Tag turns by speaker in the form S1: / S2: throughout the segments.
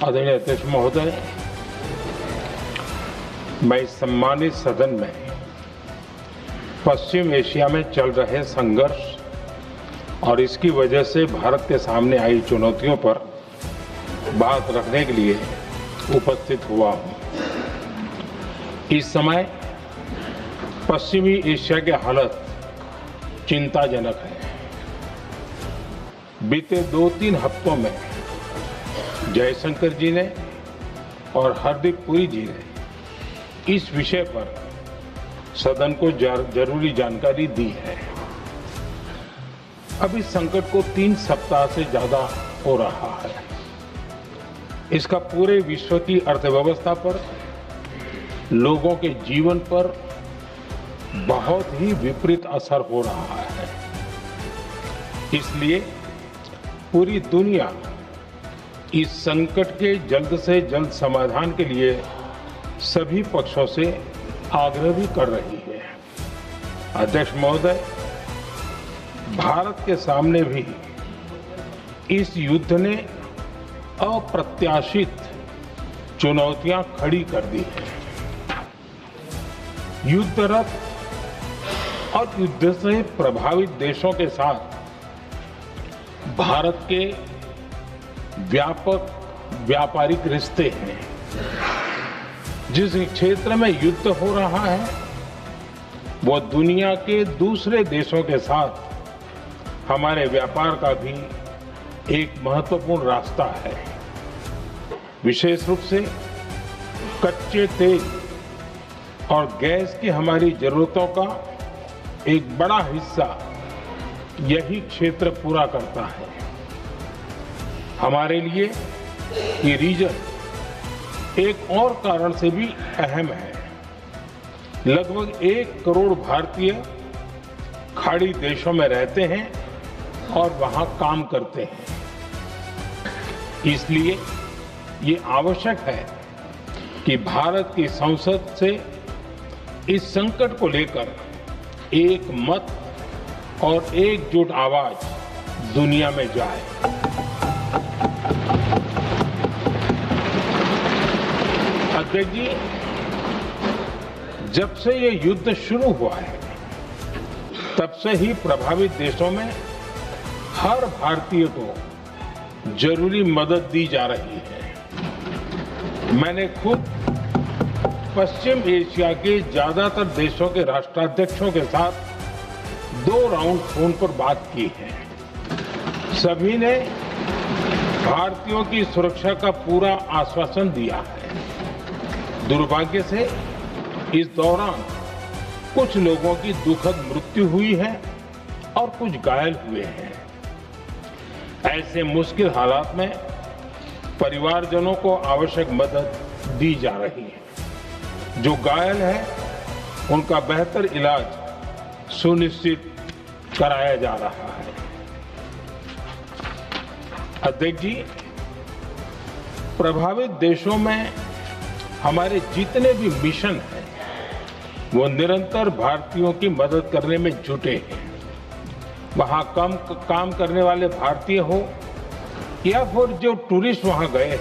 S1: आदरणीय अध्यक्ष महोदय, मैं इस सम्मानित सदन में पश्चिम एशिया में चल रहे संघर्ष और इसकी वजह से भारत के सामने आई चुनौतियों पर बात रखने के लिए उपस्थित हुआ हूं। इस समय पश्चिमी एशिया की हालत चिंताजनक है। बीते 2-3 हफ्तों में जयशंकर जी ने और हरदीप पुरी जी ने इस विषय पर सदन को जरूरी जानकारी दी है। अब इस संकट को 3 सप्ताह से ज्यादा हो रहा है। इसका पूरे विश्व की अर्थव्यवस्था पर, लोगों के जीवन पर बहुत ही विपरीत असर हो रहा है। इसलिए पूरी दुनिया इस संकट के जल्द से जल्द समाधान के लिए सभी पक्षों से आग्रह भी कर रही है। अध्यक्ष महोदय, भारत के सामने भी इस युद्ध ने अप्रत्याशित चुनौतियां खड़ी कर दी हैं। युद्धरत और युद्ध से प्रभावित देशों के साथ भारत के व्यापक व्यापारिक रिश्ते हैं। जिस क्षेत्र में युद्ध हो रहा है वो दुनिया के दूसरे देशों के साथ हमारे व्यापार का भी एक महत्वपूर्ण रास्ता है। विशेष रूप से कच्चे तेल और गैस की हमारी जरूरतों का एक बड़ा हिस्सा यही क्षेत्र पूरा करता है। हमारे लिए ये रीजन एक और कारण से भी अहम है। लगभग 1 करोड़ भारतीय खाड़ी देशों में रहते हैं और वहां काम करते हैं। इसलिए ये आवश्यक है कि भारत की संसद से इस संकट को लेकर एक मत और एकजुट आवाज दुनिया में जाए। अध्यक्ष जी, जब से ये युद्ध शुरू हुआ है तब से ही प्रभावित देशों में हर भारतीय को जरूरी मदद दी जा रही है। मैंने खुद पश्चिम एशिया के ज्यादातर देशों के राष्ट्राध्यक्षों के साथ 2 राउंड फोन पर बात की है। सभी ने भारतीयों की सुरक्षा का पूरा आश्वासन दिया है। दुर्भाग्य से इस दौरान कुछ लोगों की दुखद मृत्यु हुई है और कुछ घायल हुए हैं। ऐसे मुश्किल हालात में परिवारजनों को आवश्यक मदद दी जा रही है। जो घायल है उनका बेहतर इलाज सुनिश्चित कराया जा रहा है। अध्यक्ष जी, प्रभावित देशों में हमारे जितने भी मिशन हैं वो निरंतर भारतीयों की मदद करने में जुटे हैं। वहां काम करने वाले भारतीय हो या फिर जो टूरिस्ट वहां गए हैं,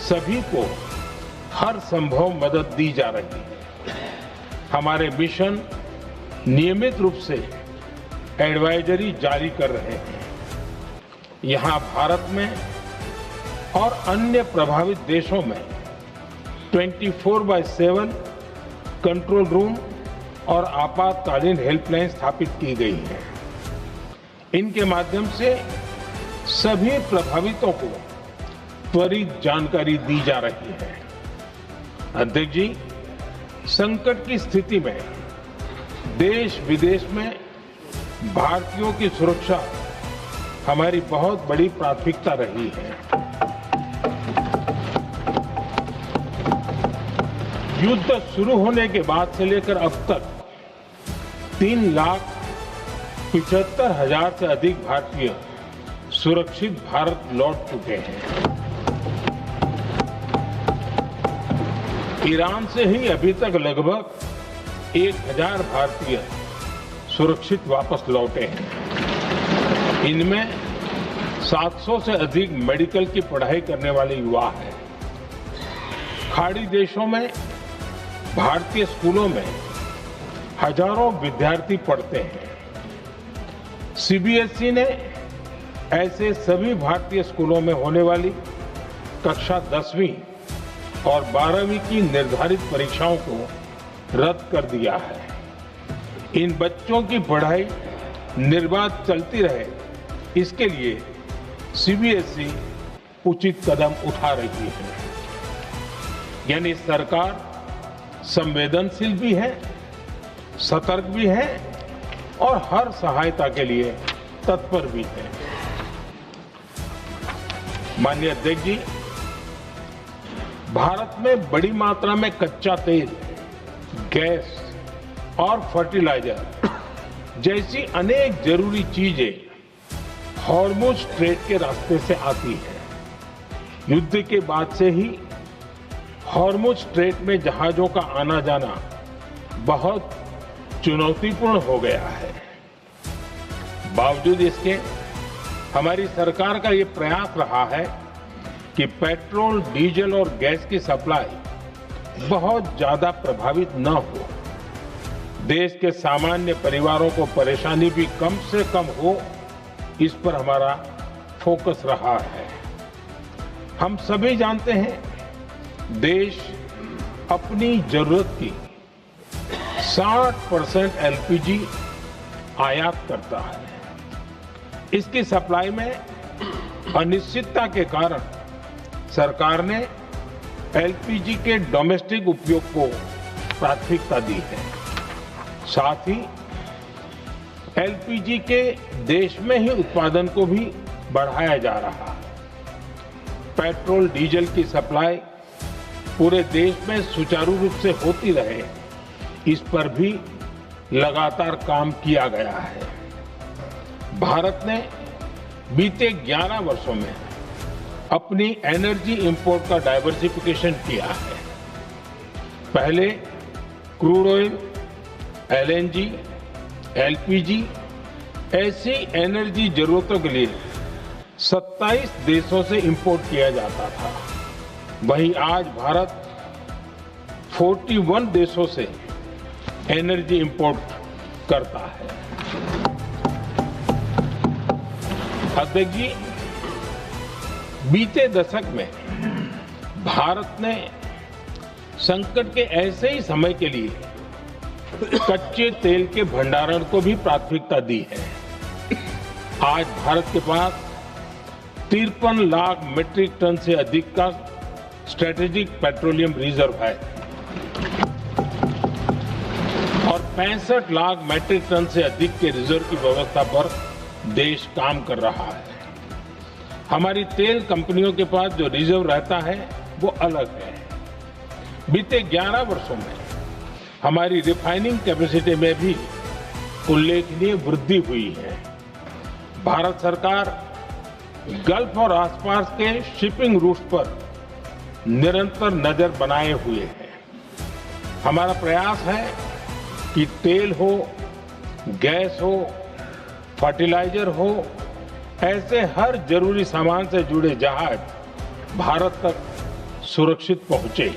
S1: सभी को हर संभव मदद दी जा रही है। हमारे मिशन नियमित रूप से एडवाइजरी जारी कर रहे हैं। यहां भारत में और अन्य प्रभावित देशों में 24/7 कंट्रोल रूम और आपातकालीन हेल्पलाइन स्थापित की गई है। इनके माध्यम से सभी प्रभावितों को त्वरित जानकारी दी जा रही है। अध्यक्ष जी, संकट की स्थिति में देश विदेश में भारतीयों की सुरक्षा हमारी बहुत बड़ी प्राथमिकता रही है। युद्ध शुरू होने के बाद से लेकर अब तक 3,75,000 से अधिक भारतीय सुरक्षित भारत लौट चुके हैं। ईरान से ही अभी तक लगभग 1,000 भारतीय सुरक्षित वापस लौटे हैं। इनमें 700 से अधिक मेडिकल की पढ़ाई करने वाले युवा हैं। खाड़ी देशों में भारतीय स्कूलों में हजारों विद्यार्थी पढ़ते हैं। सीबीएसई ने ऐसे सभी भारतीय स्कूलों में होने वाली कक्षा 10वीं और 12वीं की निर्धारित परीक्षाओं को रद्द कर दिया है। इन बच्चों की पढ़ाई निर्बाध चलती रहे, इसके लिए सीबीएसई उचित कदम उठा रही है। यानी सरकार संवेदनशील भी है, सतर्क भी है और हर सहायता के लिए तत्पर भी है। माननीय अध्यक्ष जी, भारत में बड़ी मात्रा में कच्चा तेल, गैस और फर्टिलाइजर जैसी अनेक जरूरी चीजें हॉर्मुज स्ट्रेट के रास्ते से आती हैं। युद्ध के बाद से ही हॉर्मुज स्ट्रेट में जहाजों का आना जाना बहुत चुनौतीपूर्ण हो गया है। बावजूद इसके हमारी सरकार का ये प्रयास रहा है कि पेट्रोल, डीजल और गैस की सप्लाई बहुत ज्यादा प्रभावित न हो, देश के सामान्य परिवारों को परेशानी भी कम से कम हो, इस पर हमारा फोकस रहा है। हम सभी जानते हैं, देश अपनी जरूरत की 60% एलपीजी आयात करता है। इसकी सप्लाई में अनिश्चितता के कारण सरकार ने एलपीजी के डोमेस्टिक उपयोग को प्राथमिकता दी है। साथ ही एलपीजी के देश में ही उत्पादन को भी बढ़ाया जा रहा है। पेट्रोल, डीजल की सप्लाई पूरे देश में सुचारू रूप से होती रहे, इस पर भी लगातार काम किया गया है। भारत ने बीते 11 वर्षों में अपनी एनर्जी इंपोर्ट का डाइवर्सिफिकेशन किया है। पहले क्रूड ऑयल, एलएनजी, एलपीजी ऐसी एनर्जी जरूरतों के लिए 27 देशों से इंपोर्ट किया जाता था। वहीं आज भारत 41 देशों से एनर्जी इंपोर्ट करता है। अध्यक्ष जी, बीते दशक में भारत ने संकट के ऐसे ही समय के लिए कच्चे तेल के भंडारण को भी प्राथमिकता दी है। आज भारत के पास 53 लाख मीट्रिक टन से अधिक का स्ट्रेटेजिक पेट्रोलियम रिजर्व है और 65 लाख मीट्रिक टन से अधिक के रिजर्व की व्यवस्था पर देश काम कर रहा है। हमारी तेल कंपनियों के पास जो रिजर्व रहता है वो अलग है। बीते 11 वर्षों में हमारी रिफाइनिंग कैपेसिटी में भी उल्लेखनीय वृद्धि हुई है। भारत सरकार गल्फ और आसपास के शिपिंग रूट्स पर निरंतर नजर बनाए हुए है। हमारा प्रयास है कि तेल हो, गैस हो, फर्टिलाइजर हो, ऐसे हर जरूरी सामान से जुड़े जहाज भारत तक सुरक्षित पहुंचे।